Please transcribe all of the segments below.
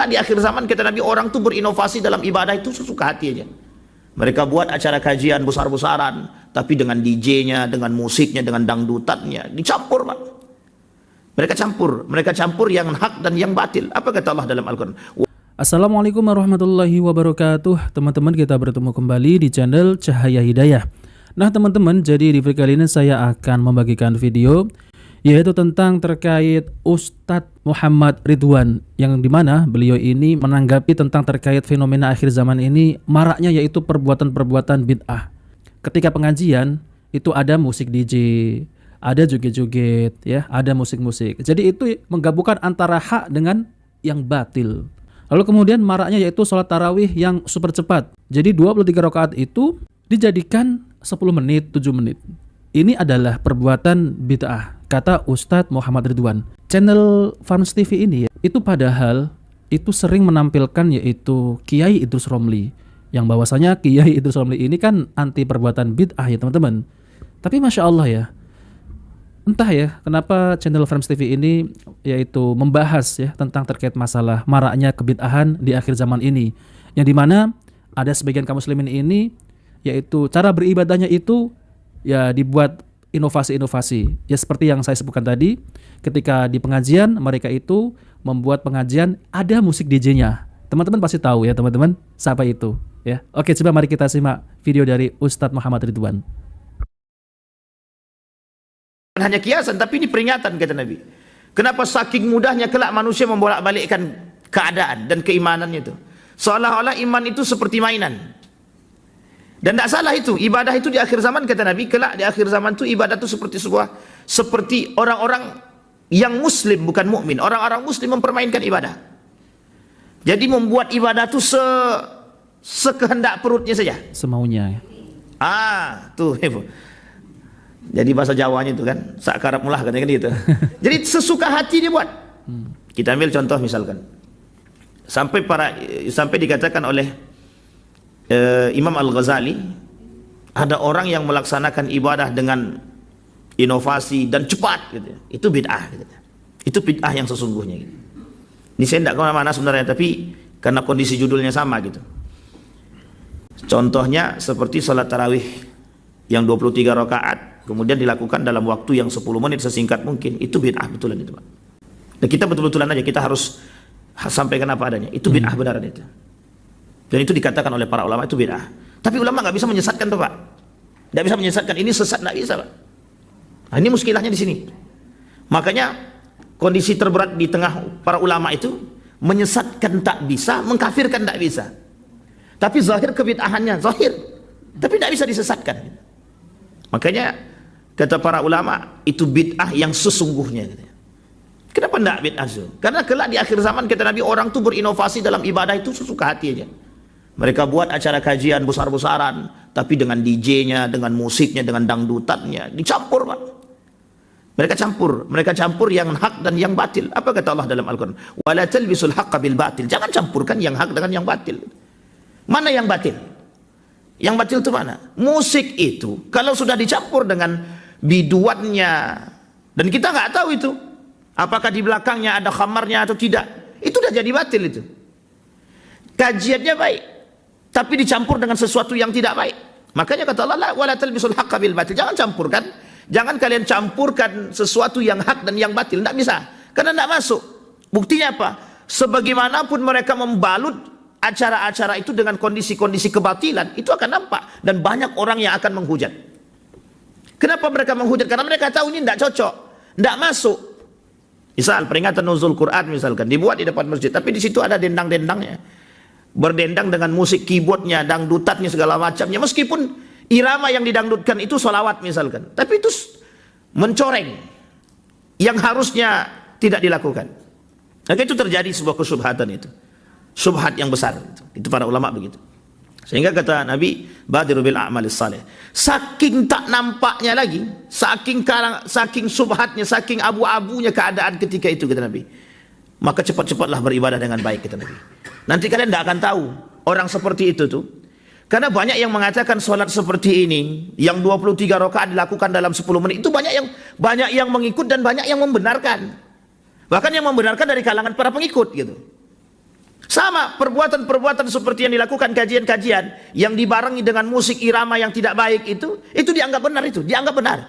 Di akhir zaman kata Nabi, orang tuh berinovasi dalam ibadah itu sesuka hati aja. Mereka buat acara kajian besar-besaran, tapi dengan DJ-nya, dengan musiknya, dengan dangdutannya, dicampur, Pak. Mereka campur yang hak dan yang batil. Apa kata Allah dalam Al-Quran? Assalamualaikum warahmatullahi wabarakatuh. Teman-teman, kita bertemu kembali di channel Cahaya Hidayah. Nah teman-teman, jadi di video kali ini saya akan membagikan video yaitu tentang terkait Ustadz Muhammad Ridwan, yang dimana beliau ini menanggapi tentang terkait fenomena akhir zaman ini maraknya yaitu perbuatan-perbuatan bid'ah. Ketika pengajian itu ada musik DJ, ada joget-joget, ya, ada musik-musik. Jadi itu menggabungkan antara hak dengan yang batil. Lalu kemudian maraknya yaitu sholat tarawih yang super cepat. Jadi 23 rakaat itu dijadikan 10 menit, 7 menit. Ini adalah perbuatan bid'ah, kata Ustadz Muhammad Ridwan. Channel Farms TV ini itu padahal itu sering menampilkan yaitu Kiai Idrus Romli, yang bahwasanya Kiai Idrus Romli ini kan anti perbuatan bid'ah ya teman-teman. Tapi Masya Allah ya, entah ya kenapa channel Farms TV ini yaitu membahas ya tentang terkait masalah maraknya kebid'ahan di akhir zaman ini, yang dimana ada sebagian kaum muslimin ini yaitu cara beribadahnya itu ya dibuat inovasi-inovasi. Ya seperti yang saya sebutkan tadi, ketika di pengajian mereka itu membuat pengajian ada musik DJ-nya. Teman-teman pasti tahu ya teman-teman, siapa itu ya. Oke, coba mari kita simak video dari Ustadz Muhammad Ridwan. Hanya kiasan, tapi ini peringatan kata Nabi. Kenapa saking mudahnya kelak manusia membolak-balikkan keadaan dan keimanannya itu. Seolah-olah iman itu seperti mainan. Dan tidak salah itu, ibadah itu di akhir zaman kata Nabi, kelak di akhir zaman itu ibadah itu seperti orang-orang yang muslim bukan mukmin. Orang-orang muslim mempermainkan ibadah. Jadi membuat ibadah itu sekehendak perutnya saja. Semaunya. Tuh. Jadi bahasa Jawanya itu kan, sakarap mulah katanya kan gitu. Jadi sesuka hati dia buat. Kita ambil contoh misalkan. Sampai dikatakan oleh Imam Al-Ghazali, ada orang yang melaksanakan ibadah dengan inovasi dan cepat gitu. Itu bid'ah gitu. Itu bid'ah yang sesungguhnya gitu. Ini saya tidak kemana-mana sebenarnya, tapi karena kondisi judulnya sama gitu. Contohnya seperti sholat tarawih yang 23 rakaat kemudian dilakukan dalam waktu yang 10 menit sesingkat mungkin. Itu bid'ah betulan itu, Pak. Dan kita betul-betulan aja, kita harus sampaikan apa adanya. Itu bid'ah benaran itu. Dan itu dikatakan oleh para ulama itu bid'ah. Tapi ulama nggak bisa menyesatkan tuh, Pak. Nggak bisa menyesatkan. Ini sesat, nggak bisa, Pak. Nah, ini muskilahnya di sini. Makanya kondisi terberat di tengah para ulama itu menyesatkan tak bisa, mengkafirkan tak bisa. Tapi zahir kebid'ahannya zahir, tapi tidak bisa disesatkan. Makanya kata para ulama itu bid'ah yang sesungguhnya. Kenapa tidak bid'ah? Karena kelak di akhir zaman kata Nabi, orang tuh berinovasi dalam ibadah itu sesuka hati aja. Mereka buat acara kajian besar-besaran, tapi dengan DJ-nya, dengan musiknya, dengan dangdutannya, dicampur, Pak. Mereka campur yang hak dan yang batil. Apa kata Allah dalam Al-Quran? Wala talbisul haqqa bil batil. Jangan campurkan yang hak dengan yang batil. Mana yang batil? Yang batil itu mana? Musik itu kalau sudah dicampur dengan biduannya, dan kita nggak tahu itu apakah di belakangnya ada khamarnya atau tidak, itu udah jadi batil itu. Kajiannya baik, tapi dicampur dengan sesuatu yang tidak baik. Makanya kata Allah, wala talbisul haqqa bil batil. Jangan campurkan, jangan kalian campurkan sesuatu yang hak dan yang batil. Tidak bisa, karena tidak masuk. Buktinya apa? Sebagaimanapun mereka membalut acara-acara itu dengan kondisi-kondisi kebatilan, itu akan nampak, dan banyak orang yang akan menghujat. Kenapa mereka menghujat? Karena mereka tahu ini tidak cocok, tidak masuk. Misal peringatan nuzul Quran misalkan dibuat di depan masjid, tapi di situ ada dendang-dendangnya, berdendang dengan musik keyboardnya, dangdutannya segala macamnya, meskipun irama yang didangdutkan itu sholawat misalkan, tapi itu mencoreng yang harusnya tidak dilakukan. Maka itu terjadi sebuah kesyubhatan itu, syubhat yang besar itu para ulama begitu. Sehingga kata Nabi, badiru bil a'malis salih. Saking tak nampaknya lagi, saking subhatnya, saking abu-abunya keadaan ketika itu kata Nabi, maka cepat-cepatlah beribadah dengan baik kata Nabi. Nanti kalian tidak akan tahu orang seperti itu tuh. Karena banyak yang mengatakan sholat seperti ini yang 23 rakaat dilakukan dalam 10 menit itu banyak yang mengikut dan banyak yang membenarkan. Bahkan yang membenarkan dari kalangan para pengikut gitu. Sama perbuatan-perbuatan seperti yang dilakukan kajian-kajian yang dibarengi dengan musik irama yang tidak baik itu dianggap benar, dianggap benar.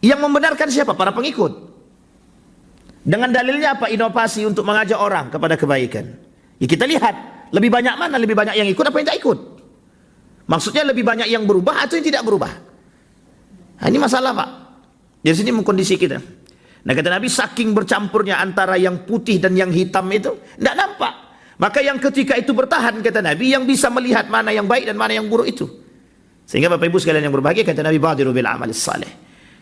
Yang membenarkan siapa? Para pengikut. Dengan dalilnya apa? Inovasi untuk mengajak orang kepada kebaikan. Ya, kita lihat lebih banyak mana, lebih banyak yang ikut apa yang tak ikut. Maksudnya lebih banyak yang berubah atau yang tidak berubah. Nah, ini masalah Pak. Dari sini mengkondisi kita. Nah kata Nabi, saking bercampurnya antara yang putih dan yang hitam itu tidak nampak. Maka yang ketika itu bertahan, kata Nabi, yang bisa melihat mana yang baik dan mana yang buruk itu. Sehingga Bapak Ibu sekalian yang berbahagia, kata Nabi, badiru bil amalis saleh.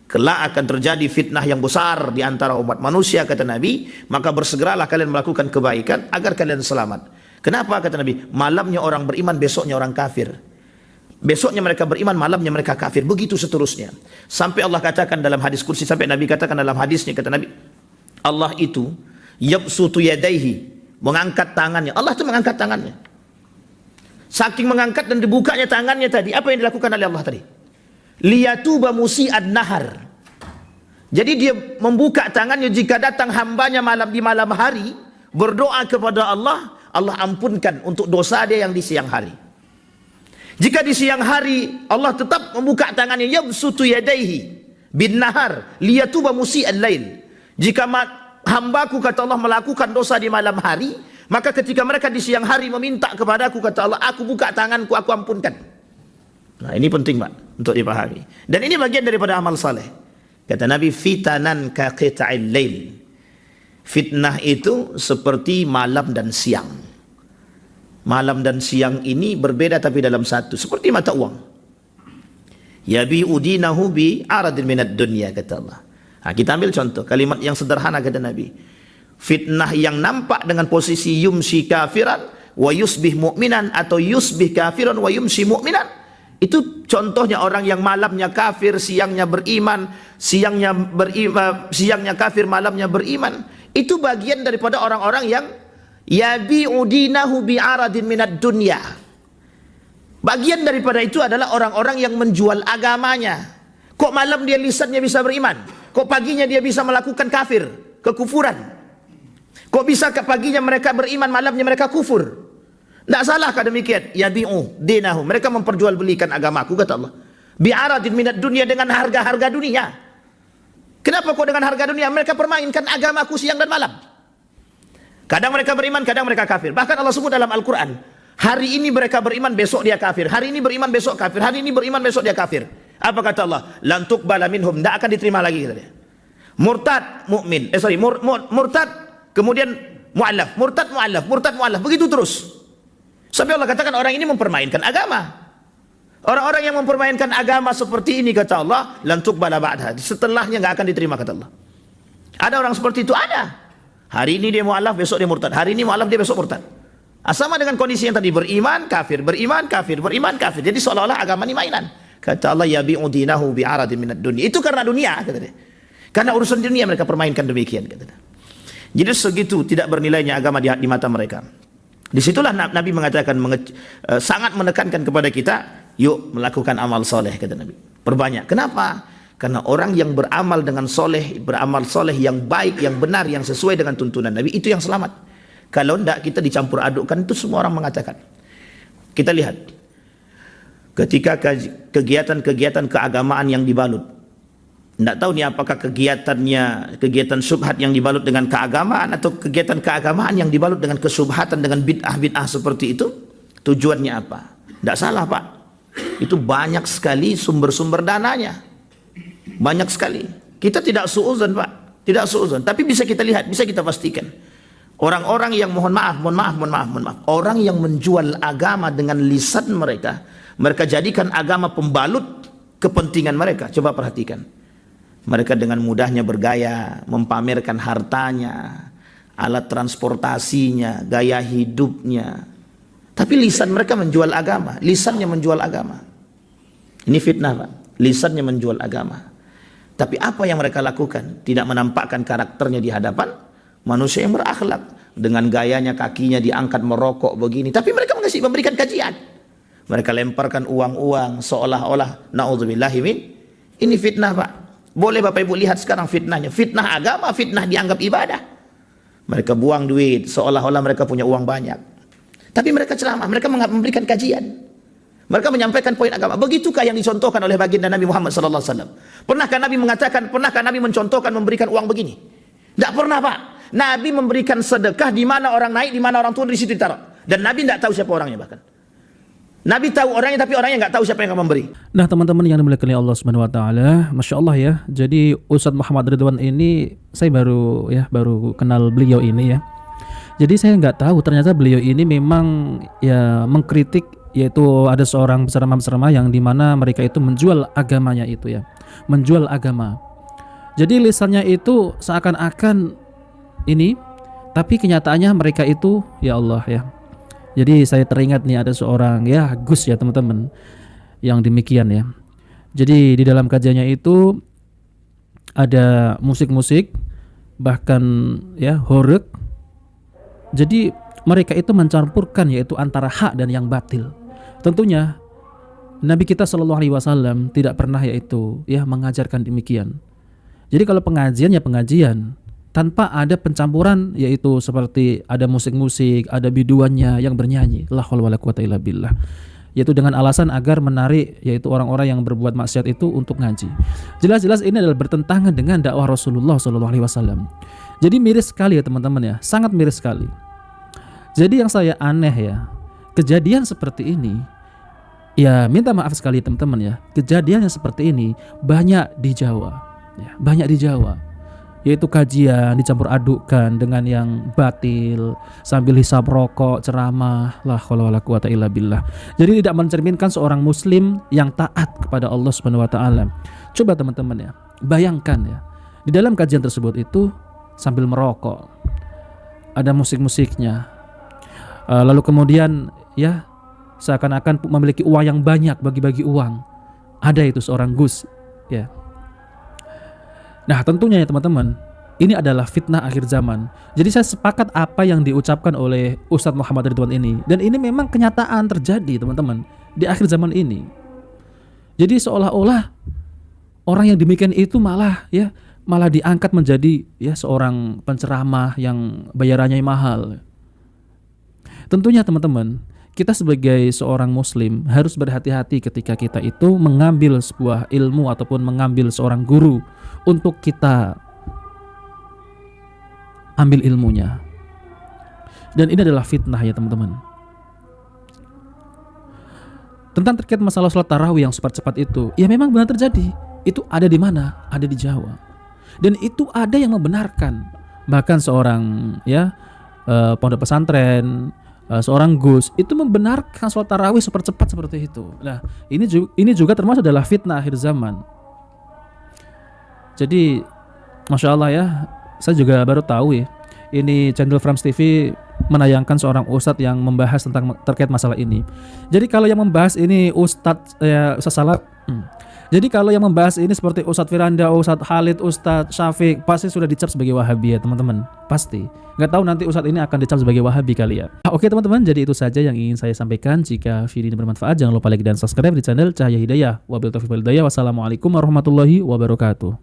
Kelak akan terjadi fitnah yang besar di antara umat manusia, kata Nabi, maka bersegeralah kalian melakukan kebaikan agar kalian selamat. Kenapa kata Nabi? Malamnya orang beriman, besoknya orang kafir. Besoknya mereka beriman, malamnya mereka kafir. Begitu seterusnya. Sampai Allah katakan dalam hadis kursi, sampai Nabi katakan dalam hadisnya, kata Nabi, Allah itu yabsutu yadaihi, mengangkat tangannya. Allah itu mengangkat tangannya. Saking mengangkat dan dibukanya tangannya tadi, apa yang dilakukan oleh Allah tadi? Liyatuba musi'ad nahar. Jadi dia membuka tangannya jika datang hambanya di malam hari, berdoa kepada Allah, Allah ampunkan untuk dosa dia yang di siang hari. Jika di siang hari Allah tetap membuka tangannya, yabsutu yadaihi bin nahar liyatuba musi'al lail. Jika hambaku, kata Allah, melakukan dosa di malam hari, maka ketika mereka di siang hari meminta kepadaku, kata Allah, aku buka tanganku, aku ampunkan. Nah ini penting Pak untuk dipahami. Dan ini bagian daripada amal saleh. Kata Nabi, fitanan ka qita'il lail. Fitnah itu seperti malam dan siang. Malam dan siang ini berbeda tapi dalam satu, seperti mata uang. Yabi'u dinahu bi aradin minad dunya, kata Allah. Nah, kita ambil contoh kalimat yang sederhana, kata Nabi. Fitnah yang nampak dengan posisi yumsi kafiran wa yusbih mu'minan, atau yusbih kafiran wa yumsi mu'minan. Itu contohnya orang yang malamnya kafir, siangnya beriman, siangnya kafir, malamnya beriman. Itu bagian daripada orang-orang yang yabi'u dinahu bi'aradin minad dunya. Bagian daripada itu adalah orang-orang yang menjual agamanya. Kok malam dia lisannya bisa beriman, kok paginya dia bisa melakukan kafir, kekufuran. Kok bisa ke paginya mereka beriman, malamnya mereka kufur. Tidak salahkah demikian? Yabi'u dinahu, mereka memperjualbelikan agamaku, kata Allah, bi'aradin minad dunya, dengan harga-harga dunia. Kenapa kok dengan harga dunia? Mereka permainkan agamaku siang dan malam. Kadang mereka beriman, kadang mereka kafir. Bahkan Allah sebut dalam Al-Quran, hari ini mereka beriman, besok dia kafir. Hari ini beriman, besok kafir. Hari ini beriman, besok dia kafir. Apa kata Allah? Lan tuqbala minhum, tidak akan diterima lagi, kata dia. Murtad, mukmin. Murtad, kemudian mu'allaf. Murtad, mu'allaf. Murtad, mu'allaf. Begitu terus. Sampai Allah katakan orang ini mempermainkan agama. Orang-orang yang mempermainkan agama seperti ini, kata Allah, lan tuqbala ba'daha. Setelahnya tidak akan diterima, kata Allah. Ada orang seperti itu? Ada. Hari ini dia mu'alaf, besok dia murtad. Hari ini mu'alaf, dia besok murtad. Sama dengan kondisi yang tadi, beriman, kafir, beriman, kafir, beriman, kafir. Jadi seolah-olah agama ini mainan. Kata Allah, yabi'u dinahu bi'aradin minad dunya. Itu karena dunia, kata dia. Karena urusan dunia mereka permainkan demikian, kata dia. Jadi segitu tidak bernilainya agama di mata mereka. Disitulah Nabi mengatakan, sangat menekankan kepada kita, yuk melakukan amal soleh, kata Nabi. Perbanyak. Kenapa? Karena orang yang beramal dengan soleh, beramal soleh yang baik, yang benar, yang sesuai dengan tuntunan Nabi, itu yang selamat. Kalau tidak, kita dicampur adukkan, itu semua orang mengatakan. Kita lihat, ketika kegiatan-kegiatan keagamaan yang dibalut, tidak tahu nih apakah kegiatan syubhat yang dibalut dengan keagamaan, atau kegiatan keagamaan yang dibalut dengan kesubhatan, dengan bid'ah-bid'ah seperti itu, tujuannya apa? Tidak salah Pak, itu banyak sekali sumber-sumber dananya. Banyak sekali. Kita tidak suuzon Pak, tidak suuzon. Tapi bisa kita lihat, bisa kita pastikan. Orang-orang yang mohon maaf, orang yang menjual agama dengan lisan mereka, mereka jadikan agama pembalut kepentingan mereka. Coba perhatikan. Mereka dengan mudahnya bergaya, mempamerkan hartanya, alat transportasinya, gaya hidupnya. Tapi lisan mereka menjual agama, lisannya menjual agama. Ini fitnah Pak, lisannya menjual agama. Tapi apa yang mereka lakukan? Tidak menampakkan karakternya di hadapan manusia yang berakhlak. Dengan gayanya kakinya diangkat merokok begini. Tapi mereka memberikan kajian. Mereka lemparkan uang-uang seolah-olah na'udzubillahi min. Ini fitnah Pak. Boleh Bapak Ibu lihat sekarang fitnahnya. Fitnah agama, fitnah dianggap ibadah. Mereka buang duit seolah-olah mereka punya uang banyak. Tapi mereka ceramah, mereka memberikan kajian. Mereka menyampaikan poin agama. Begitukah yang dicontohkan oleh baginda Nabi Muhammad sallallahu alaihi wasallam? Pernahkah Nabi mengatakan, pernahkah Nabi mencontohkan memberikan uang begini? Tidak pernah, Pak. Nabi memberikan sedekah di mana orang naik, di mana orang turun, di situ ditaruh. Dan Nabi tidak tahu siapa orangnya bahkan. Nabi tahu orangnya, tapi orangnya nggak tahu siapa yang akan memberi. Nah, teman-teman yang dimuliakan oleh Allah Subhanahu wa taala, Masya Allah ya. Jadi Ustadz Muhammad Ridwan ini saya baru kenal beliau ini ya. Jadi saya nggak tahu ternyata beliau ini memang ya mengkritik, yaitu ada seorang penceramah yang dimana mereka itu menjual agamanya itu ya, menjual agama. Jadi lisannya itu seakan-akan ini, tapi kenyataannya mereka itu ya Allah ya. Jadi saya teringat nih ada seorang ya Gus ya teman-teman yang demikian ya. Jadi di dalam kajiannya itu ada musik-musik, bahkan ya horeg. Jadi mereka itu mencampurkan yaitu antara hak dan yang batil. Tentunya Nabi kita Shallallahu Alaihi Wasallam tidak pernah yaitu ya mengajarkan demikian. Jadi kalau pengajian ya pengajian tanpa ada pencampuran, yaitu seperti ada musik-musik, ada biduannya yang bernyanyi, la haula wala quwata illa billah, yaitu dengan alasan agar menarik yaitu orang-orang yang berbuat maksiat itu untuk ngaji. Jelas-jelas ini adalah bertentangan dengan dakwah Rasulullah Shallallahu Alaihi Wasallam. Jadi miris sekali ya teman-teman ya, sangat miris sekali. Jadi yang saya aneh ya, kejadian seperti ini, ya minta maaf sekali teman-teman ya, kejadian yang seperti ini banyak di Jawa, ya, banyak di Jawa. Yaitu kajian dicampur adukkan dengan yang batil sambil hisab rokok, ceramah, la haula wala quwata illa billah. Jadi tidak mencerminkan seorang muslim yang taat kepada Allah Subhanahu wa taala. Coba teman-teman ya, bayangkan ya, di dalam kajian tersebut itu sambil merokok, ada musik-musiknya. Lalu kemudian ya seakan-akan memiliki uang yang banyak, bagi-bagi uang. Ada itu seorang Gus ya. Nah tentunya ya teman-teman, ini adalah fitnah akhir zaman. Jadi saya sepakat apa yang diucapkan oleh Ustadz Muhammad Ridwan ini. Dan ini memang kenyataan terjadi teman-teman di akhir zaman ini. Jadi seolah-olah orang yang demikian itu malah diangkat menjadi ya seorang penceramah yang bayarannya mahal. Tentunya teman-teman, kita sebagai seorang muslim harus berhati-hati ketika kita itu mengambil sebuah ilmu ataupun mengambil seorang guru untuk kita ambil ilmunya. Dan ini adalah fitnah ya teman-teman. Tentang terkait masalah sholat tarawih yang super cepat itu, ya memang benar terjadi. Itu ada di mana? Ada di Jawa. Dan itu ada yang membenarkan. Bahkan seorang pondok pesantren, seorang Gus itu membenarkan sholat tarawih super cepat seperti itu. Nah, ini juga termasuk adalah fitnah akhir zaman. Jadi, Masya Allah ya, saya juga baru tahu ya, ini channel Frams TV menayangkan seorang ustadz yang membahas tentang terkait masalah ini. Jadi kalau yang membahas ini Ustadz Salah. Jadi kalau yang membahas ini seperti Ustadz Firanda, Ustadz Khalid, Ustadz Syafiq, pasti sudah dicap sebagai Wahabi ya teman-teman. Pasti. Nggak tahu nanti Ustadz ini akan dicap sebagai Wahabi kali ya. Oke teman-teman, jadi itu saja yang ingin saya sampaikan. Jika video ini bermanfaat, jangan lupa like dan subscribe di channel Cahaya Hidayah. Wabillahi taufiq wal hidayah. Wassalamualaikum warahmatullahi wabarakatuh.